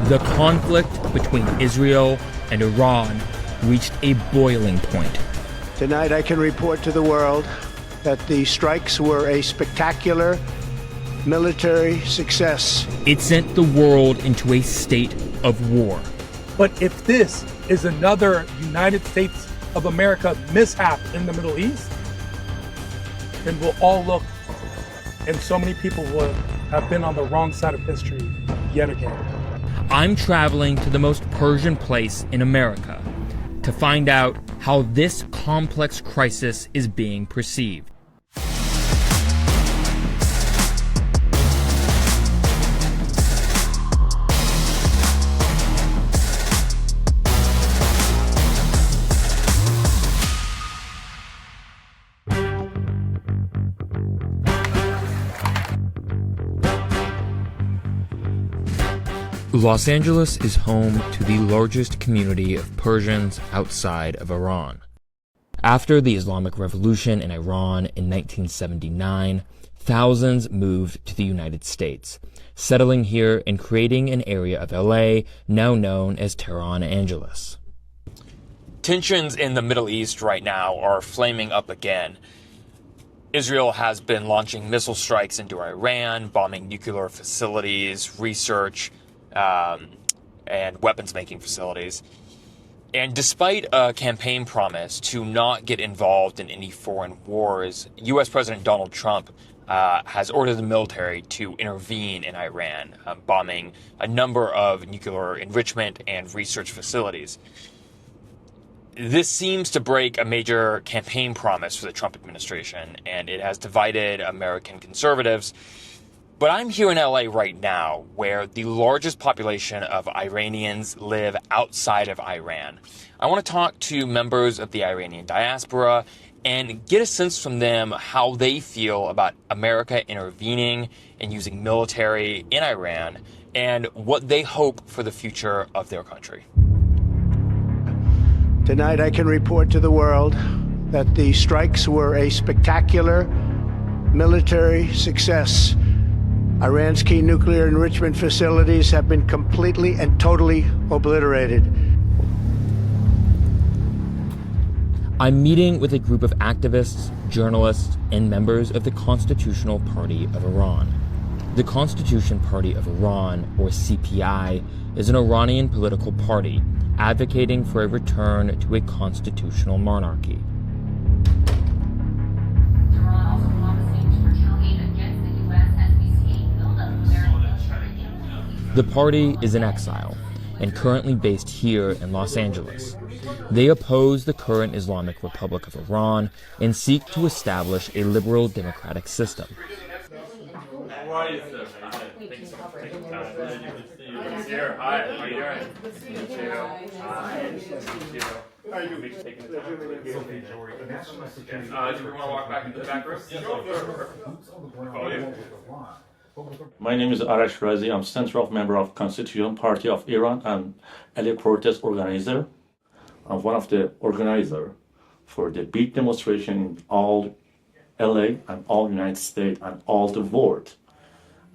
The conflict between Israel and Iran reached a boiling point. Tonight I can report to the world that the strikes were a spectacular military success. It sent the world into a state of war. But if this is another United States of America mishap in the Middle East, then we'll all look, and so many people will have been on the wrong side of history yet again. I'm traveling to the most Persian place in America to find out how this complex crisis is being perceived. Los Angeles is home to the largest community of Persians outside of Iran. After the Islamic Revolution in Iran in 1979, thousands moved to the United States, settling here and creating an area of LA now known as Tehran Angeles. Tensions in the Middle East right now are flaming up again. Israel has been launching missile strikes into Iran, bombing nuclear facilities, research, and weapons-making facilities. And despite a campaign promise to not get involved in any foreign wars, U.S. President Donald Trump has ordered the military to intervene in Iran, bombing a number of nuclear enrichment and research facilities. This seems to break a major campaign promise for the Trump administration, and it has divided American conservatives. But I'm here in LA right now, where the largest population of Iranians live outside of Iran. I want to talk to members of the Iranian diaspora and get a sense from them how they feel about America intervening and using military in Iran and what they hope for the future of their country. Tonight I can report to the world that the strikes were a spectacular military success. Iran's key nuclear enrichment facilities have been completely and totally obliterated. I'm meeting with a group of activists, journalists, and members of the Constitutional Party of Iran. The Constitution Party of Iran, or CPI, is an Iranian political party advocating for a return to a constitutional monarchy. The party is in exile and currently based here in Los Angeles. They oppose the current Islamic Republic of Iran and seek to establish a liberal democratic system. My name is Arash Razi. I'm Central Member of Constitutional Party of Iran and elect protest organizer. I'm one of the organizers for the big demonstration in all LA and all United States and all the world.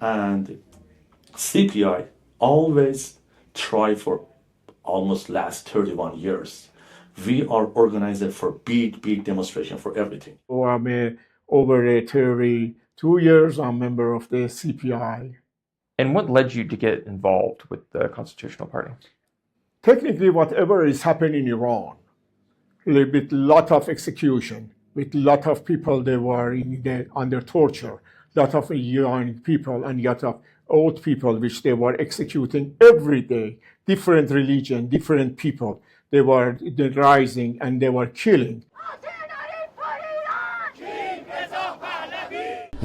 And CPI always try for almost last 31 years. We are organized for big demonstration for everything. So I'm over 32 years, I'm a member of the CPI. And what led you to get involved with the Constitutional Party? Technically, whatever is happening in Iran, with a lot of execution, with a lot of people they were under torture, a lot of young people and a lot of old people which they were executing every day, different religion, different people. They were rising and they were killing.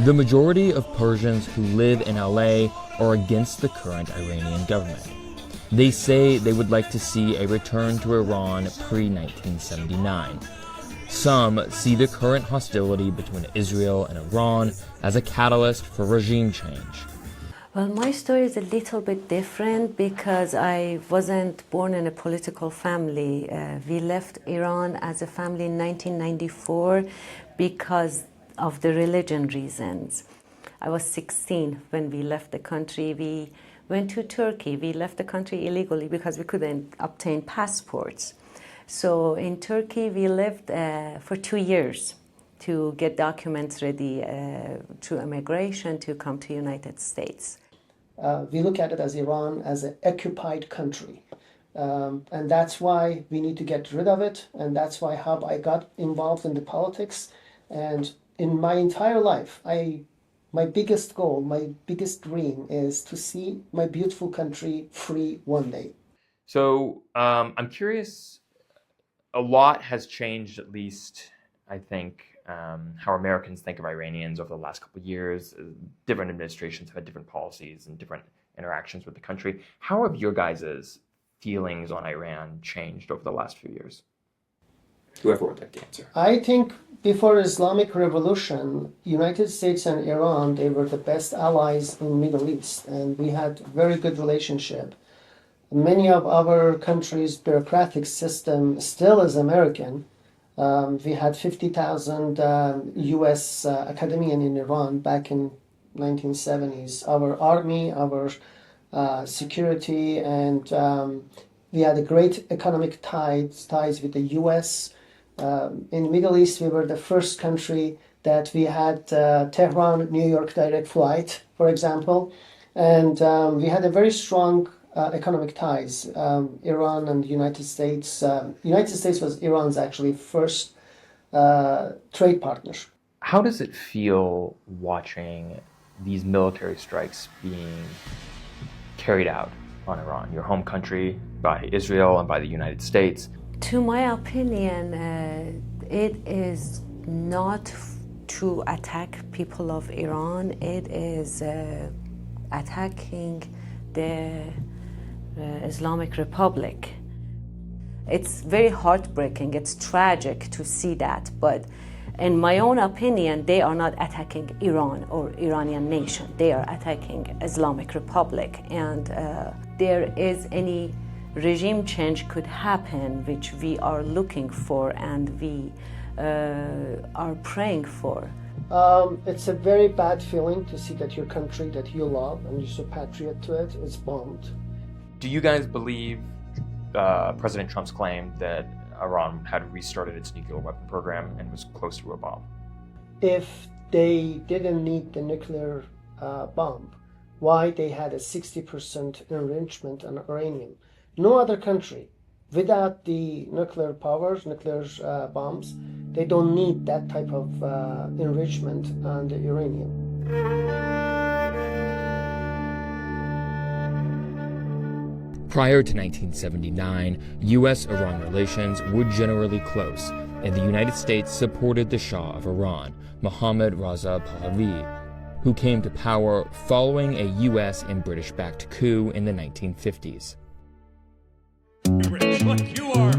The majority of Persians who live in LA are against the current Iranian government. They say they would like to see a return to Iran pre-1979. Some see the current hostility between Israel and Iran as a catalyst for regime change. Well, my story is a little bit different because I wasn't born in a political family. We left Iran as a family in 1994 because of the religion reasons. I was 16 when we left the country. We went to Turkey. We left the country illegally because we couldn't obtain passports. So in Turkey, we lived for 2 years to get documents ready through immigration to come to United States. We look at it as Iran as an occupied country. And that's why we need to get rid of it. And that's why how I got involved in the politics. And in my entire life, my biggest goal, my biggest dream is to see my beautiful country free one day. So I'm curious, a lot has changed, at least, I think, how Americans think of Iranians over the last couple of years. Different administrations have had different policies and different interactions with the country. How have your guys' feelings on Iran changed over the last few years? Whoever would like to answer. I think before Islamic Revolution, United States and Iran, they were the best allies in Middle East, and we had very good relationship. Many of our countries' bureaucratic system still is American. We had 50,000 U.S. academicians in Iran back in 1970s. Our army, our security, and we had a great economic ties with the U.S. In the Middle East, we were the first country that we had Tehran-New York direct flight, for example. And we had a very strong economic ties. Iran and the United States. United States was Iran's actually first trade partner. How does it feel watching these military strikes being carried out on Iran, your home country, by Israel and by the United States? To my opinion, it is not to attack people of Iran. It is attacking the Islamic Republic. It's very heartbreaking. It's tragic to see that. But in my own opinion, they are not attacking Iran or Iranian nation. They are attacking Islamic Republic. And there is any regime change could happen, which we are looking for and we are praying for. It's a very bad feeling to see that your country that you love and you're so patriot to it is bombed. Do you guys believe President Trump's claim that Iran had restarted its nuclear weapon program and was close to a bomb? If they didn't need the nuclear bomb, why they had a 60% enrichment on uranium? No other country, without the nuclear powers, nuclear bombs, they don't need that type of enrichment on the uranium. Prior to 1979, U.S.-Iran relations were generally close, and the United States supported the Shah of Iran, Mohammad Reza Pahlavi, who came to power following a U.S. and British-backed coup in the 1950s. Rich, like you are.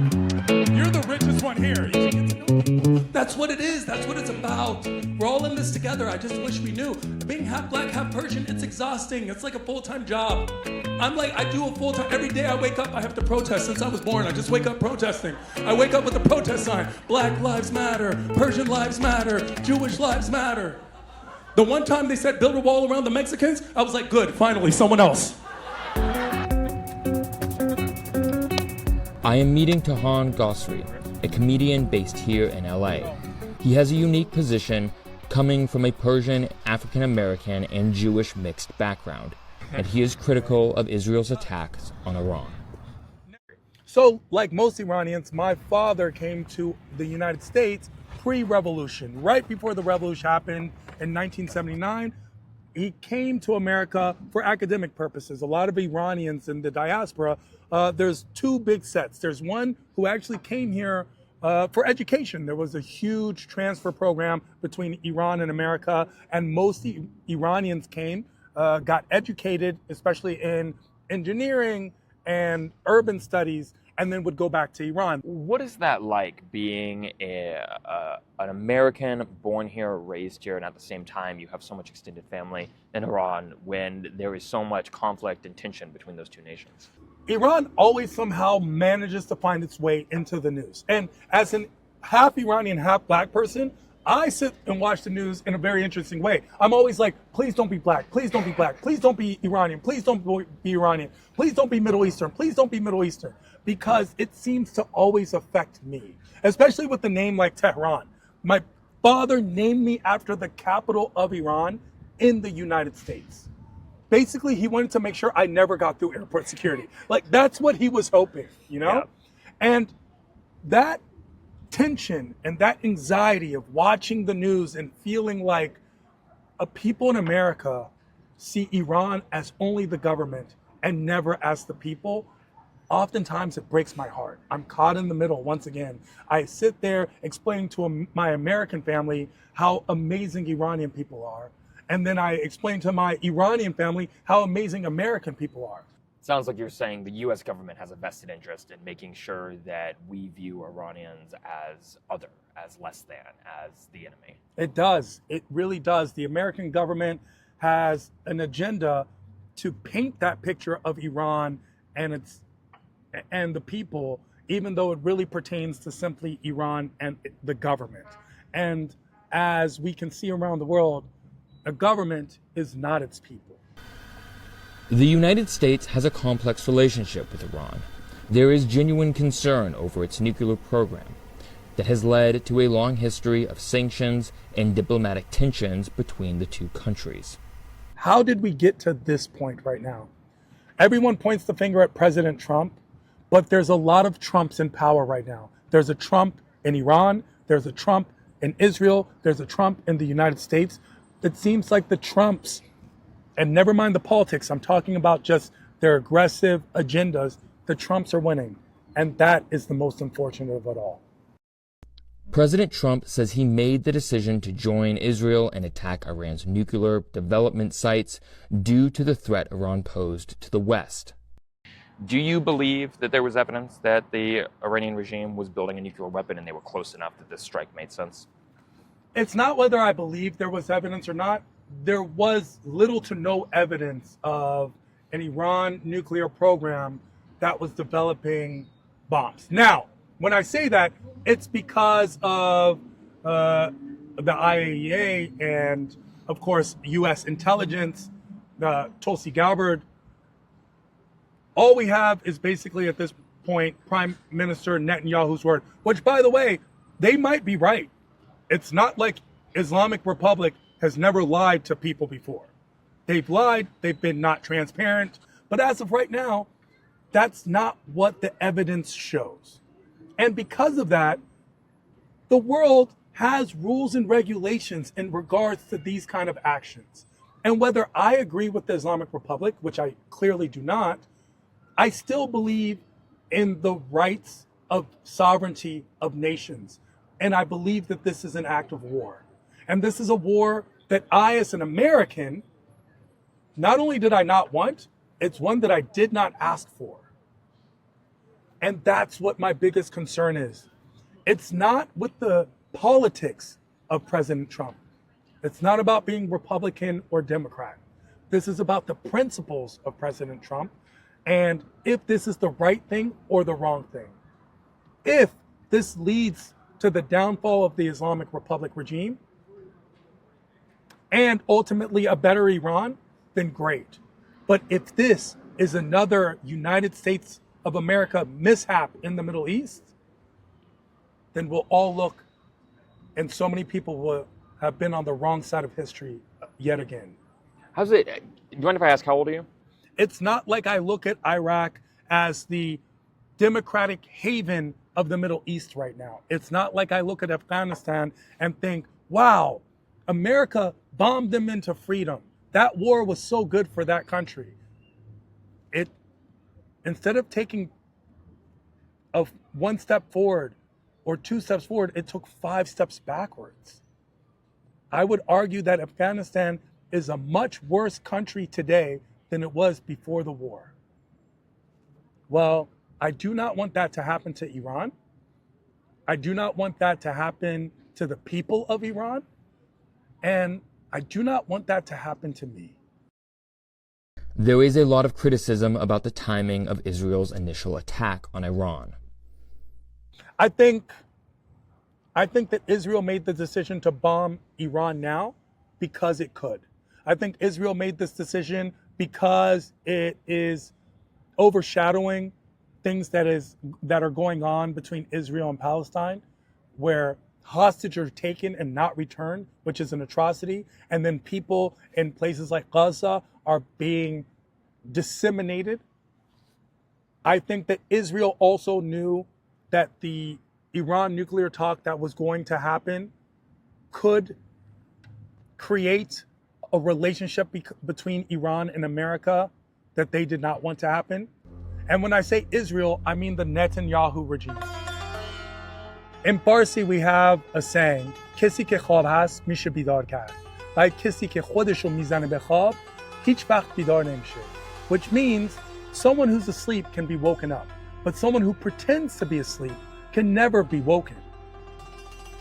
You're the richest one here. You should get to know people. That's what it is. That's what it's about. We're all in this together. I just wish we knew. Being half black, half Persian, it's exhausting. It's like a full-time job. I do a full-time. Every day I wake up, I have to protest. Since I was born, I just wake up protesting. I wake up with a protest sign. Black lives matter. Persian lives matter. Jewish lives matter. The one time they said build a wall around the Mexicans, I was like, good, finally, someone else. I am meeting Tahan Gosri, a comedian based here in LA. He has a unique position coming from a Persian, African American, and Jewish mixed background, and he is critical of Israel's attacks on Iran. So, like most Iranians, my father came to the United States pre-revolution. Right before the revolution happened in 1979, he came to America for academic purposes. A lot of Iranians in the diaspora, there's two big sets. There's one who actually came here for education. There was a huge transfer program between Iran and America, and most Iranians came, got educated, especially in engineering and urban studies, and then would go back to Iran. What is that like, being an American born here, raised here, and at the same time you have so much extended family in Iran when there is so much conflict and tension between those two nations? Iran always somehow manages to find its way into the news. And as an half Iranian, half black person, I sit and watch the news in a very interesting way. I'm always like, please don't be black. Please don't be black. Please don't be Iranian. Please don't be Iranian. Please don't be Middle Eastern. Please don't be Middle Eastern. Because it seems to always affect me, especially with the name like Tehran. My father named me after the capital of Iran in the United States. Basically, he wanted to make sure I never got through airport security. Like, that's what he was hoping, you know? Yeah. And that tension and that anxiety of watching the news and feeling like people in America see Iran as only the government and never as the people, oftentimes it breaks my heart. I'm caught in the middle once again. I sit there explaining to my American family how amazing Iranian people are. And then I explain to my Iranian family how amazing American people are. Sounds like you're saying the U.S. government has a vested interest in making sure that we view Iranians as other, as less than, as the enemy. It does. It really does. The American government has an agenda to paint that picture of Iran and the people, even though it really pertains to simply Iran and the government. And as we can see around the world, a government is not its people. The United States has a complex relationship with Iran. There is genuine concern over its nuclear program that has led to a long history of sanctions and diplomatic tensions between the two countries. How did we get to this point right now? Everyone points the finger at President Trump, but there's a lot of Trumps in power right now. There's a Trump in Iran, there's a Trump in Israel, there's a Trump in the United States. It seems like the Trumps, and never mind the politics, I'm talking about just their aggressive agendas, the Trumps are winning. And that is the most unfortunate of it all. President Trump says he made the decision to join Israel and attack Iran's nuclear development sites due to the threat Iran posed to the West. Do you believe that there was evidence that the Iranian regime was building a nuclear weapon and they were close enough that this strike made sense? It's not whether I believe there was evidence or not. There was little to no evidence of an Iran nuclear program that was developing bombs. Now, when I say that, it's because of the IAEA and, of course, U.S. intelligence, Tulsi Gabbard. All we have is basically at this point Prime Minister Netanyahu's word, which, by the way, they might be right. It's not like Islamic Republic has never lied to people before. They've lied, they've been not transparent, but as of right now, that's not what the evidence shows. And because of that, the world has rules and regulations in regards to these kind of actions. And whether I agree with the Islamic Republic, which I clearly do not, I still believe in the rights of sovereignty of nations. And I believe that this is an act of war. And this is a war that I, as an American, not only did I not want, it's one that I did not ask for. And that's what my biggest concern is. It's not with the politics of President Trump. It's not about being Republican or Democrat. This is about the principles of President Trump and if this is the right thing or the wrong thing. If this leads to the downfall of the Islamic Republic regime and ultimately a better Iran, then great. But if this is another United States of America mishap in the Middle East, then we'll all look, and so many people will have been on the wrong side of history yet again. Do you mind if I ask, how old are you? It's not like I look at Iraq as the democratic haven of the Middle East right now. It's not like I look at Afghanistan and think, wow, America bombed them into freedom. That war was so good for that country. Instead of taking one step forward or 2 steps forward, it took 5 steps backwards. I would argue that Afghanistan is a much worse country today than it was before the war. Well, I do not want that to happen to Iran. I do not want that to happen to the people of Iran. And I do not want that to happen to me. There is a lot of criticism about the timing of Israel's initial attack on Iran. I think I think that Israel made the decision to bomb Iran now because it could. I think Israel made this decision because it is overshadowing things that are going on between Israel and Palestine, where hostages are taken and not returned, which is an atrocity, and then people in places like Gaza are being disseminated. I think that Israel also knew that the Iran nuclear talk that was going to happen could create a relationship between Iran and America that they did not want to happen. And when I say Israel, I mean the Netanyahu regime. In Farsi, we have a saying, کسی که خواب هست میشه بیدار کرد. و کسی که خودشو میزنه به خواب هیچ وقت بیدار نمیشه. Which means someone who's asleep can be woken up, but someone who pretends to be asleep can never be woken.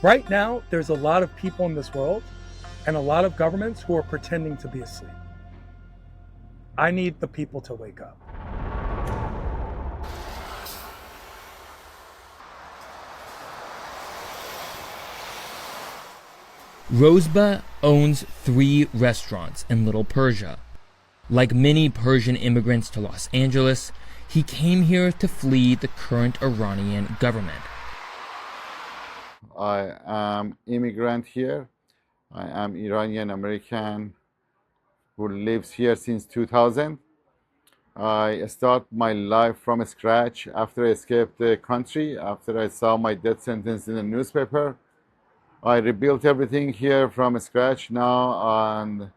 Right now, there's a lot of people in this world and a lot of governments who are pretending to be asleep. I need the people to wake up. Rosba owns 3 restaurants in Little Persia. Like many Persian immigrants to Los Angeles, he came here to flee the current Iranian government. I am immigrant here. I am Iranian American who lives here since 2000. I start my life from scratch after I escaped the country, after I saw my death sentence in the newspaper. I rebuilt everything here from scratch now. On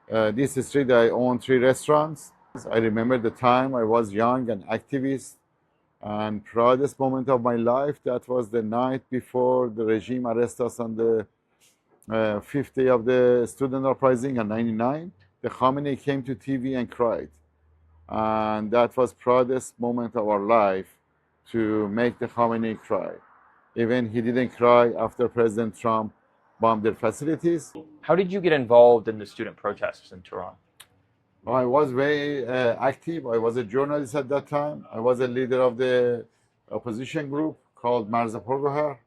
this street, I own 3 restaurants. I remember the time I was young and activist, and proudest moment of my life, that was the night before the regime arrested us on the 5th day of the student uprising in 99. The Khamenei came to TV and cried. And that was proudest moment of our life, to make the Khamenei cry. Even he didn't cry after President Trump bombed their facilities. How did you get involved in the student protests in Tehran? I was very active. I was a journalist at that time. I was a leader of the opposition group called Marz Porgohar.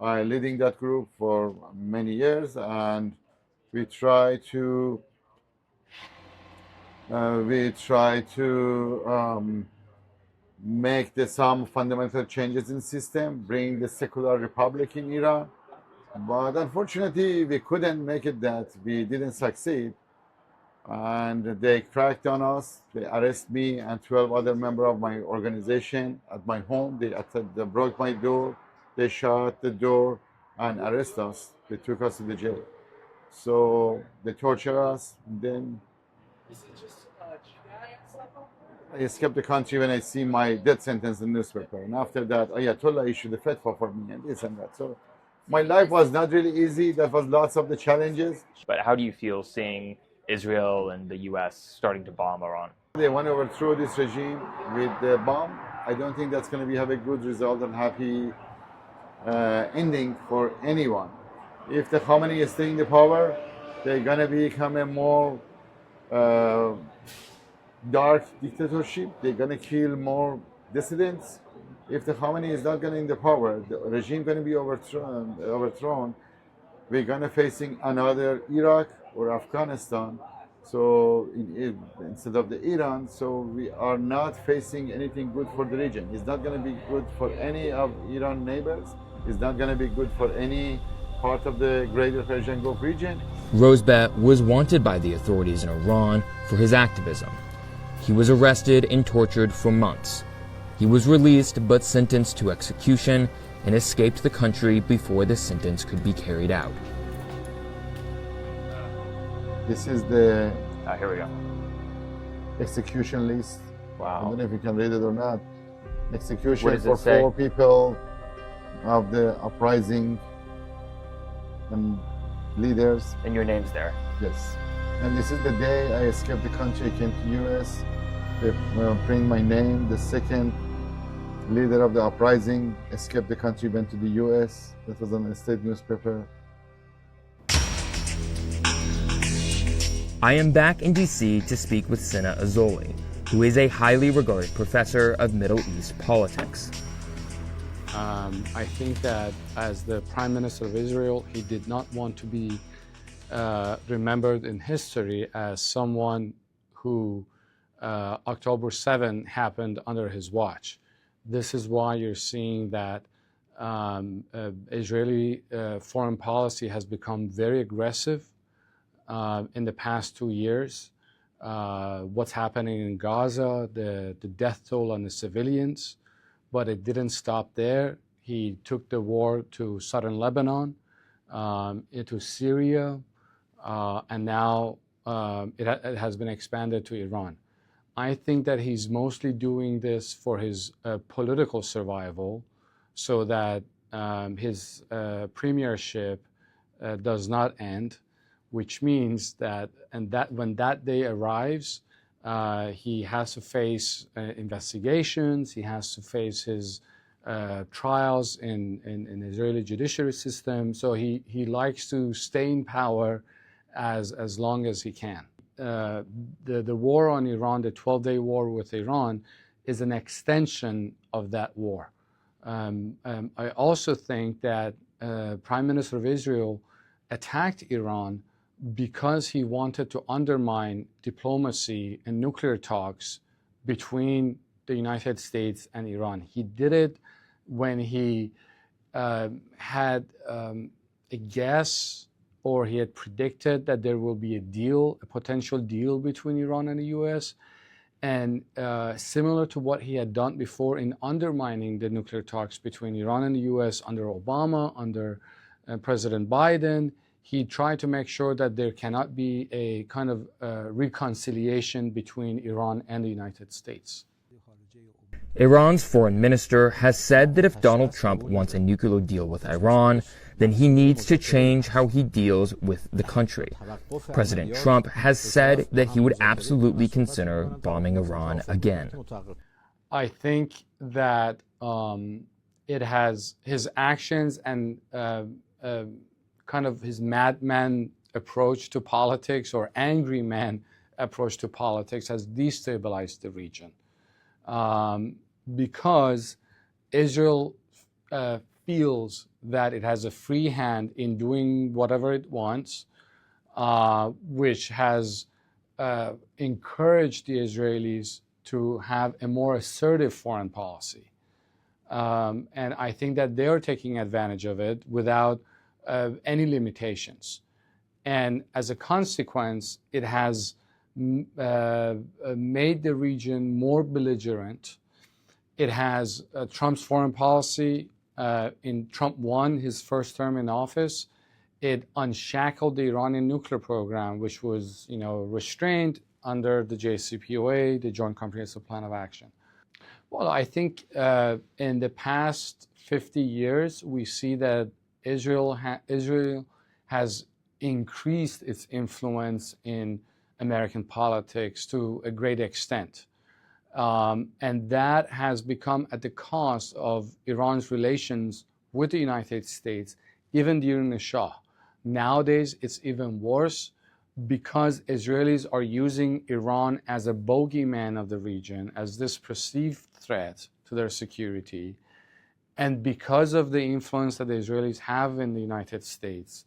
I leading that group for many years, and we try to make some fundamental changes in system, bring the secular republic in Iran. But unfortunately, we couldn't make it that. We didn't succeed. And they cracked on us. They arrested me and 12 other members of my organization at my home. They broke my door. They shut the door and arrested us. They took us to the jail. So they tortured us. And then I escaped the country when I see my death sentence in the newspaper. And after that, Ayatollah issued a fatwa for me and this and that. So my life was not really easy. There was lots of the challenges. But how do you feel seeing Israel and the US starting to bomb Iran? They want to overthrow this regime with the bomb. I don't think that's going to have a good result and happy ending for anyone. If the Khamenei is staying in the power, they're going to become a more dark dictatorship. They're going to kill more dissidents. If the Khamenei is not going to in the power, the regime going to be overthrown. We're going to facing another Iraq or Afghanistan. So instead of the Iran, so we are not facing anything good for the region. It's not going to be good for any of Iran neighbors. It's not going to be good for any part of the greater Persian Gulf region. Rosba was wanted by the authorities in Iran for his activism. He was arrested and tortured for months. He was released but sentenced to execution and escaped the country before the sentence could be carried out. This is the Here we go. execution list. Wow. I don't know if you can read it or not. Execution does it for say? 4 people of the uprising and leaders. And your name's there. Yes. And this is the day I escaped the country, came to US. They print my name. The second leader of the uprising escaped the country, went to the US. That was on a state newspaper. I am back in DC to speak with Senna Azulli, who is a highly regarded professor of Middle East politics. I think that as the Prime Minister of Israel, he did not want to be remembered in history as someone who October 7 happened under his watch. This is why you're seeing that Israeli foreign policy has become very aggressive in the past 2 years. What's happening in Gaza, the death toll on the civilians, but it didn't stop there. He took the war to southern Lebanon, into Syria, and now it has been expanded to Iran. I think that he's mostly doing this for his political survival, so that his premiership does not end, which means that, when that day arrives, he has to face investigations, he has to face his trials in the Israeli judiciary system. So he likes to stay in power as long as he can. The war on Iran, the 12-day war with Iran, is an extension of that war. I also think that Prime Minister of Israel attacked Iran because he wanted to undermine diplomacy and nuclear talks between the United States and Iran. He did it when he had a guess, or he had predicted that there will be a potential deal between Iran and the US. And similar to what he had done before in undermining the nuclear talks between Iran and the US under Obama, under President Biden, he tried to make sure that there cannot be a kind of reconciliation between Iran and the United States. Iran's foreign minister has said that if Donald Trump wants a nuclear deal with Iran, then he needs to change how he deals with the country. President Trump has said that he would absolutely consider bombing Iran again. I think that it has his actions and kind of his madman approach to politics, or angry man approach to politics, has destabilized the region. Because Israel feels that it has a free hand in doing whatever it wants, which has encouraged the Israelis to have a more assertive foreign policy. And I think that they are taking advantage of it without any limitations. And as a consequence, it has made the region more belligerent. It has Trump's foreign policy. In Trump won his first term in office, it unshackled the Iranian nuclear program, which was, restrained under the JCPOA, the Joint Comprehensive Plan of Action. Well, I think in the past 50 years, we see that Israel has increased its influence in American politics to a great extent. And that has become at the cost of Iran's relations with the United States, even during the Shah. Nowadays, it's even worse because Israelis are using Iran as a bogeyman of the region, as this perceived threat to their security. And because of the influence that the Israelis have in the United States,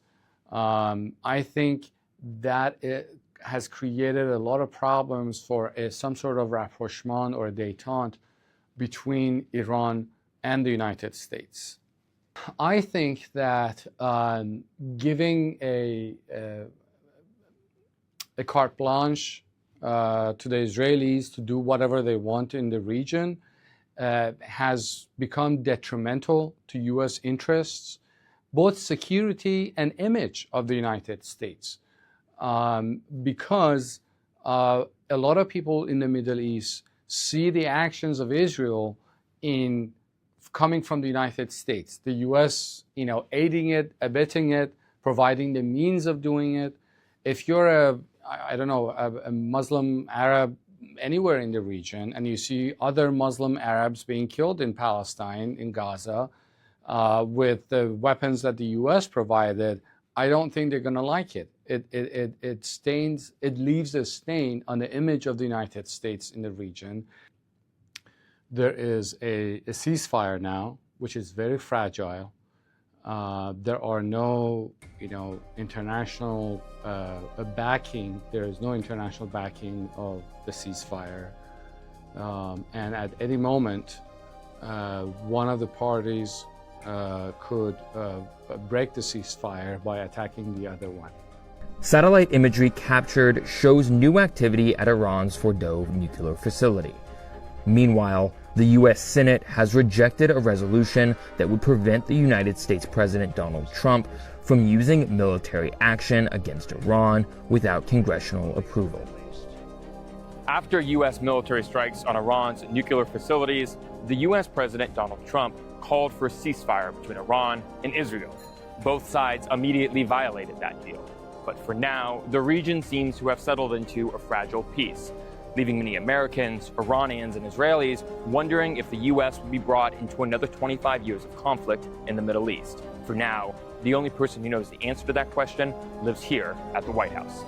I think that it has created a lot of problems for some sort of rapprochement or a détente between Iran and the United States. I think that giving a carte blanche to the Israelis to do whatever they want in the region has become detrimental to U.S. interests, both security and image of the United States. Because a lot of people in the Middle East see the actions of Israel coming from the United States. The U.S., aiding it, abetting it, providing the means of doing it. If you're a Muslim Arab anywhere in the region, and you see other Muslim Arabs being killed in Palestine, in Gaza, with the weapons that the U.S. provided, I don't think they're going to like it. It leaves a stain on the image of the United States in the region. There is a ceasefire now which is very fragile. There are no, international backing. There is no international backing of the ceasefire. And at any moment, one of the parties could break the ceasefire by attacking the other one. Satellite imagery captured shows new activity at Iran's Fordow nuclear facility. Meanwhile, the U.S. Senate has rejected a resolution that would prevent the United States President Donald Trump from using military action against Iran without congressional approval. After U.S. military strikes on Iran's nuclear facilities, the U.S. President Donald Trump called for a ceasefire between Iran and Israel. Both sides immediately violated that deal. But for now, the region seems to have settled into a fragile peace, leaving many Americans, Iranians, and Israelis wondering if the U.S. will be brought into another 25 years of conflict in the Middle East. For now, the only person who knows the answer to that question lives here at the White House.